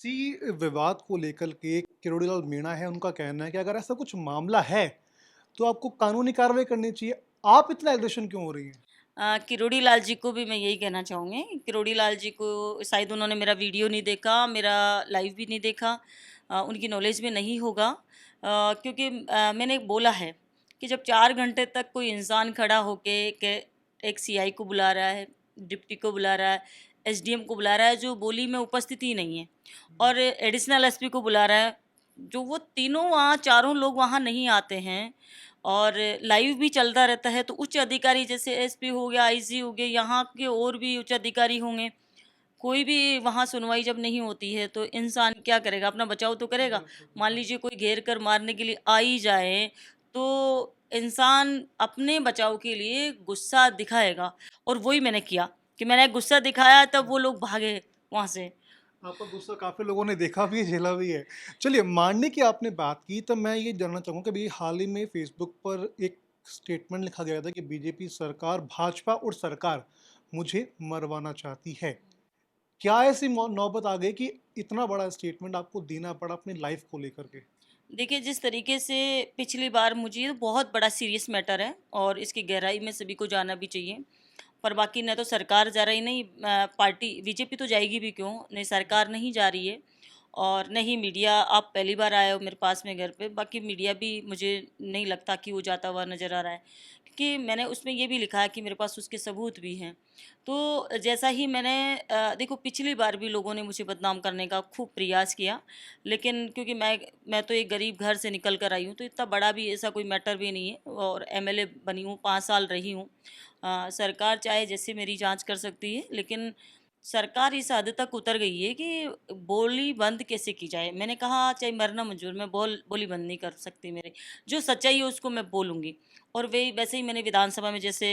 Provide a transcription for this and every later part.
इसी विवाद को लेकर के किरोड़ीलाल मीणा है, उनका कहना है कि अगर ऐसा कुछ मामला है तो आपको कानूनी कार्रवाई करनी चाहिए। आप इतना एग्रेशन क्यों हो रही हैं? किरोड़ी लाल जी को भी मैं यही कहना चाहूँगी। किरोड़ी लाल जी को शायद उन्होंने मेरा वीडियो नहीं देखा, मेरा लाइव भी नहीं देखा, उनकी नॉलेज में नहीं होगा। क्योंकि मैंने बोला है कि जब 4 घंटे तक कोई इंसान खड़ा होके के एक सीआई को बुला रहा है, डिप्टी को बुला रहा है, एसडीएम को बुला रहा है, जो बोली में उपस्थित ही नहीं है, और एडिशनल एसपी को बुला रहा है, जो वो तीनों वहाँ चारों लोग वहाँ नहीं आते हैं, और लाइव भी चलता रहता है, तो उच्च अधिकारी जैसे एसपी हो गया, आईजी हो गया, यहाँ के और भी उच्च अधिकारी होंगे, कोई भी वहाँ सुनवाई जब नहीं होती है तो इंसान क्या करेगा? अपना बचाव तो करेगा। बिल्कुल, मान लीजिए कोई घेर कर मारने के लिए आ ही जाए, तो इंसान अपने बचाव के लिए गुस्सा दिखाएगा, और वही मैंने किया कि मैंने गुस्सा दिखाया, तब वो लोग भागे वहाँ से। आपका गुस्सा काफ़ी लोगों ने देखा भी है, झेला भी है। चलिए, मानने की आपने बात की, तो मैं ये जानना चाहूँगा कि अभी हाल ही में फ़ेसबुक पर एक स्टेटमेंट लिखा गया था कि बीजेपी सरकार, भाजपा और सरकार मुझे मरवाना चाहती है। क्या ऐसी नौबत आ गई कि इतना बड़ा स्टेटमेंट आपको देना पड़ा अपनी लाइफ को लेकर के? देखिए, जिस तरीके से पिछली बार, मुझे ये बहुत बड़ा सीरियस मैटर है और इसकी गहराई में सभी को जाना भी चाहिए। पर बाकी न तो सरकार जा रही, नहीं पार्टी बीजेपी तो जाएगी भी क्यों? नहीं सरकार नहीं जा रही है, और नहीं मीडिया। आप पहली बार आए हो मेरे पास में घर पे, बाकी मीडिया भी मुझे नहीं लगता कि वो जाता हुआ नज़र आ रहा है, क्योंकि मैंने उसमें ये भी लिखा है कि मेरे पास उसके सबूत भी हैं। तो जैसा ही मैंने देखो, पिछली बार भी लोगों ने मुझे बदनाम करने का खूब प्रयास किया, लेकिन क्योंकि मैं तो एक गरीब घर से निकल कर आई हूँ, तो इतना बड़ा भी ऐसा कोई मैटर भी नहीं है, और एमएलए बनी हूँ, 5 साल रही हूँ। सरकार चाहे जैसे मेरी जांच कर सकती है, लेकिन सरकार इस हद तक उतर गई है कि बोली बंद कैसे की जाए। मैंने कहा चाहे मरना मंजूर, मैं बोली बंद नहीं कर सकती मेरे। जो सच्चाई है उसको मैं बोलूँगी। और वही वैसे ही मैंने विधानसभा में जैसे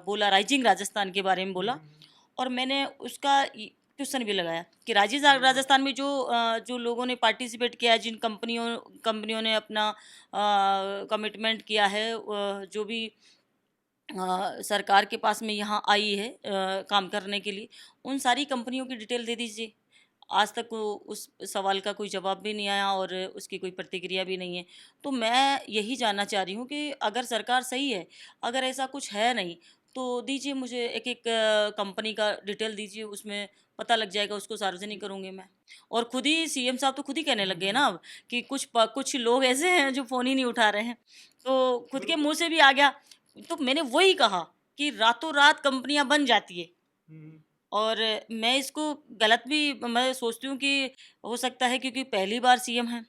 बोला, राइजिंग राजस्थान के बारे में हुँ, बोला, हुँ, हुँ। और मैंने उसका क्वेश्चन भी लगाया कि बिल्कुल। राजस्थान में जो लोगों ने पार्टिसिपेट किया है, जिन कंपनियों कंपनियों ने अपना कमिटमेंट किया है, जो भी सरकार के पास में यहाँ आई है काम करने के लिए, उन सारी कंपनियों की डिटेल दे दीजिए। आज तक वो उस सवाल का कोई जवाब भी नहीं आया, और उसकी कोई प्रतिक्रिया भी नहीं है। तो मैं यही जानना चाह रही हूँ कि अगर सरकार सही है, अगर ऐसा कुछ है नहीं, तो दीजिए मुझे एक-एक कंपनी का डिटेल दीजिए, उसमें पता लग जाएगा, उसको सार्वजनिक करूँगी मैं। और खुद ही सीएम साहब तो खुद ही कहने हुँ, लग गए हुँ। ना अब, कि कुछ लोग ऐसे हैं जो फ़ोन ही नहीं उठा रहे हैं। तो खुद के बिल्कुल। मुँह से भी आ गया। तो मैंने वही कहा कि रातों-रात कंपनियाँ बन जाती है, हुँ, हुँ। और मैं इसको गलत भी मैं सोचती हूँ कि हो सकता है, क्योंकि पहली बार सीएम हैं,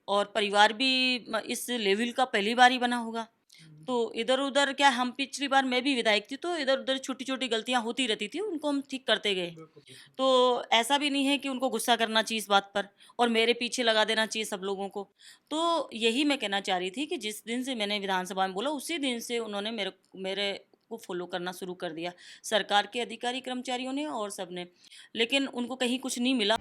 और परिवार भी इस लेवल का पहली बार ही बना होगा। हुँ। तो इधर-उधर क्या, हम पिछली बार मैं भी विधायक थी, तो इधर-उधर छोटी-छोटी गलतियाँ होती रहती थी, उनको हम ठीक करते गए। बिल्कुल, बिल्कुल। तो ऐसा भी नहीं है कि उनको गुस्सा करना चाहिए इस बात पर, और मेरे पीछे लगा देना चाहिए सब लोगों को। तो यही मैं कहना चाह रही थी कि जिस दिन से मैंने विधानसभा में बोला, उसी दिन से उन्होंने मेरे को फ़ॉलो करना शुरू कर दिया। सरकार के अधिकारी कर्मचारियों ने और सबने। लेकिन उनको कहीं कुछ नहीं मिला।